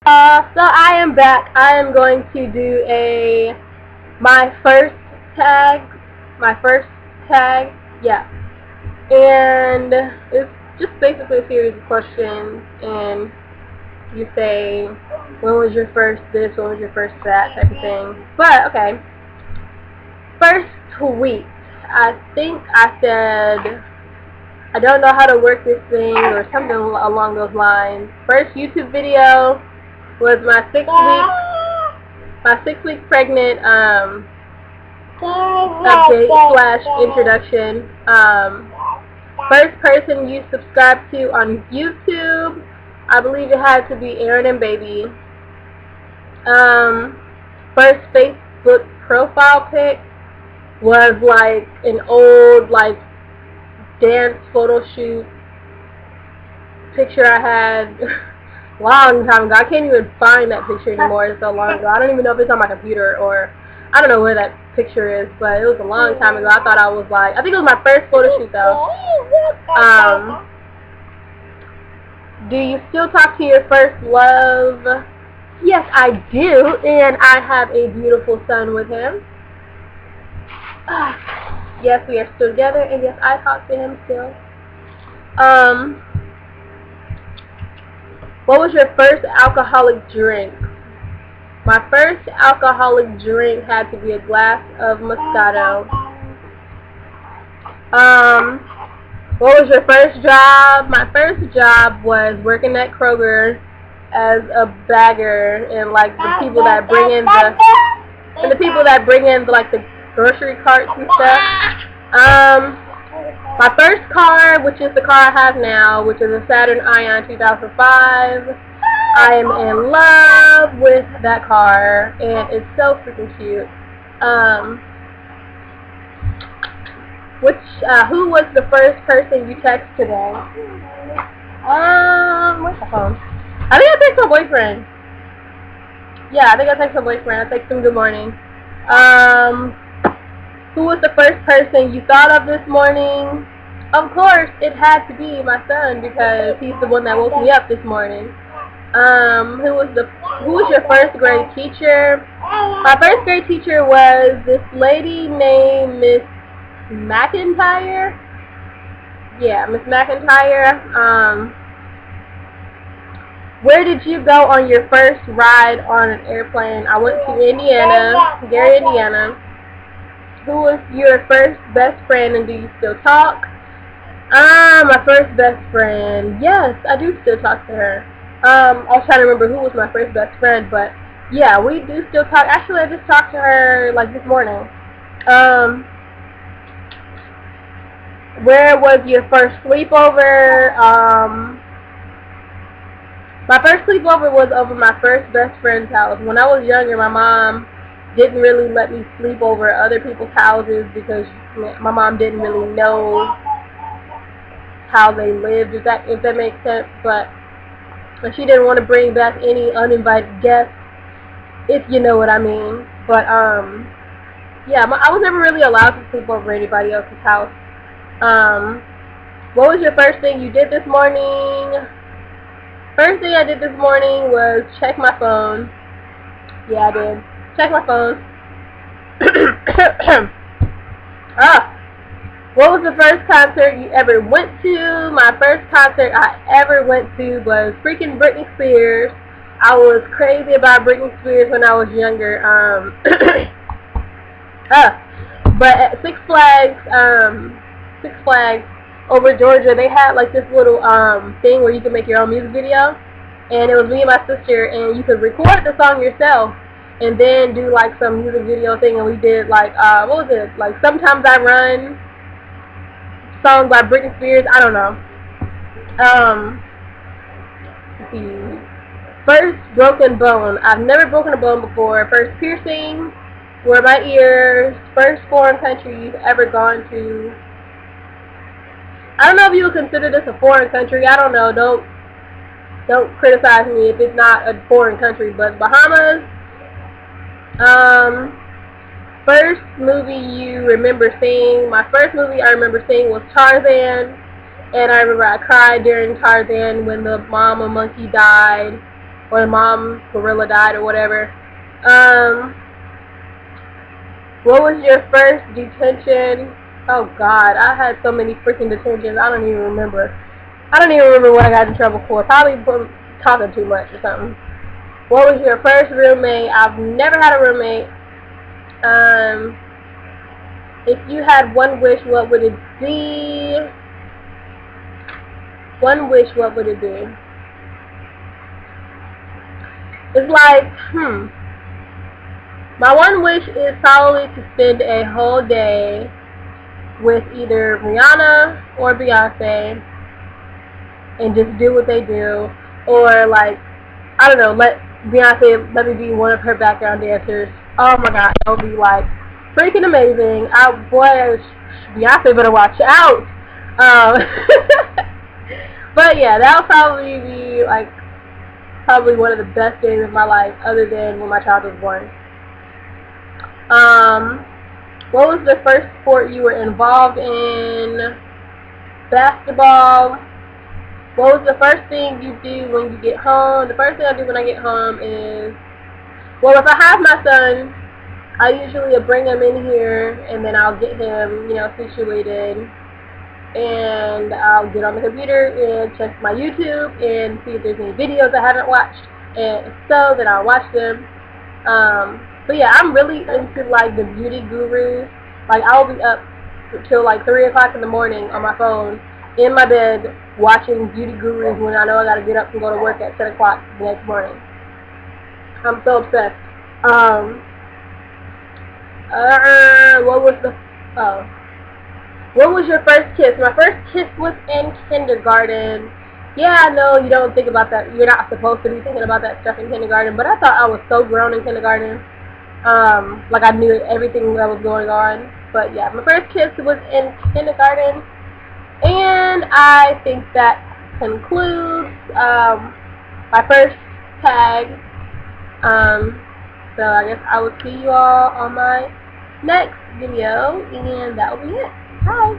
So I am back. I am going to do my first tag, my first tag, yeah. And it's just basically a series of questions, and you say, when was your first this, when was your first that, type of thing. But, okay, first tweet. I think I said, I don't know how to work this thing, or something along those lines. First YouTube video was my 6 week pregnant update slash introduction. First person you subscribed to on YouTube, I believe it had to be Aaron and Baby. First Facebook profile pic was like an old like dance photo shoot picture I had long time ago. I can't even find that picture anymore. It's so long ago. I don't even know if it's on my computer or I don't know where that picture is, but it was a long time ago. I thought I was like, I think it was my first photo shoot though. Do you still talk to your first love? Yes, I do, and I have a beautiful son with him. Yes, we are still together, and yes, I talk to him still. What was your first alcoholic drink? My first alcoholic drink had to be a glass of Moscato. What was your first job? My first job was working at Kroger as a bagger, and like the people that bring in the grocery carts and stuff. My first car, which is the car I have now, which is a Saturn Ion 2005. I am in love with that car, and it's so freaking cute. Who was the first person you text today? Where's the phone? I think I texted my boyfriend. Yeah, I think I texted my boyfriend. I texted him good morning. Who was the first person you thought of this morning? Of course, it had to be my son because he's the one that woke me up this morning. Who was your first grade teacher? My first grade teacher was this lady named Miss McIntyre. Yeah, Miss McIntyre. Where did you go on your first ride on an airplane? I went to Indiana, Gary, Indiana. Who was your first best friend, and do you still talk? My first best friend. Yes, I do still talk to her. I was trying to remember who was my first best friend, but yeah, we do still talk. Actually, I just talked to her like this morning. Where was your first sleepover? My first sleepover was over my first best friend's house. When I was younger, my mom didn't really let me sleep over at other people's houses because my mom didn't really know how they lived, if that makes sense. But she didn't want to bring back any uninvited guests, if you know what I mean. But yeah, I was never really allowed to sleep over anybody else's house. What was your first thing you did this morning? First thing I did this morning was check my phone. Yeah, I did. Check my phone. What was the first concert you ever went to? My first concert I ever went to was freaking Britney Spears. I was crazy about Britney Spears when I was younger. But at Six Flags over Georgia, they had like this little thing where you could make your own music video, and it was me and my sister, and you could record the song yourself and then do like some music video thing, and we did like what was it, like Sometimes I Run, song by Britney Spears. I don't know. Let's see. First broken bone. I've never broken a bone before. First piercing were my ears. First foreign country you've ever gone to. I don't know if you would consider this a foreign country. I don't know. Don't criticize me if it's not a foreign country, but Bahamas. First movie you remember seeing. My first movie I remember seeing was Tarzan, and I remember I cried during Tarzan when the mama monkey died. or the mom gorilla died or whatever. What was your first detention? Oh God, I had so many freaking detentions. I don't even remember. I don't even remember what I got in trouble for. Probably for talking too much or something. What was your first roommate? I've never had a roommate. If you had one wish, what would it be? One wish, what would it be? It's like, my one wish is probably to spend a whole day with either Rihanna or Beyonce and just do what they do, or like, I don't know, let Beyonce let me be one of her background dancers. Oh my God, that would be like freaking amazing. Boy, Beyonce better watch out. But yeah, that would probably be like one of the best days of my life, other than when my child was born. What was the first sport you were involved in? Basketball. What was the first thing you do when you get home? The first thing I do when I get home is, well, if I have my son, I usually bring him in here, and then I'll get him, situated, and I'll get on the computer and check my YouTube and see if there's any videos I haven't watched, and if so, then I'll watch them. But yeah, I'm really into like the beauty gurus. Like, I'll be up till like 3 o'clock in the morning on my phone in my bed watching beauty gurus when I know I gotta get up and go to work at 10 o'clock the next morning. I'm so obsessed. What was your first kiss? My first kiss was in kindergarten. Yeah, I know you don't think about that. You're not supposed to be thinking about that stuff in kindergarten, but I thought I was so grown in kindergarten. Like I knew everything that was going on. But yeah, my first kiss was in kindergarten. And I think that concludes my first tag. So I guess I will see you all on my next video, and that will be it. Bye!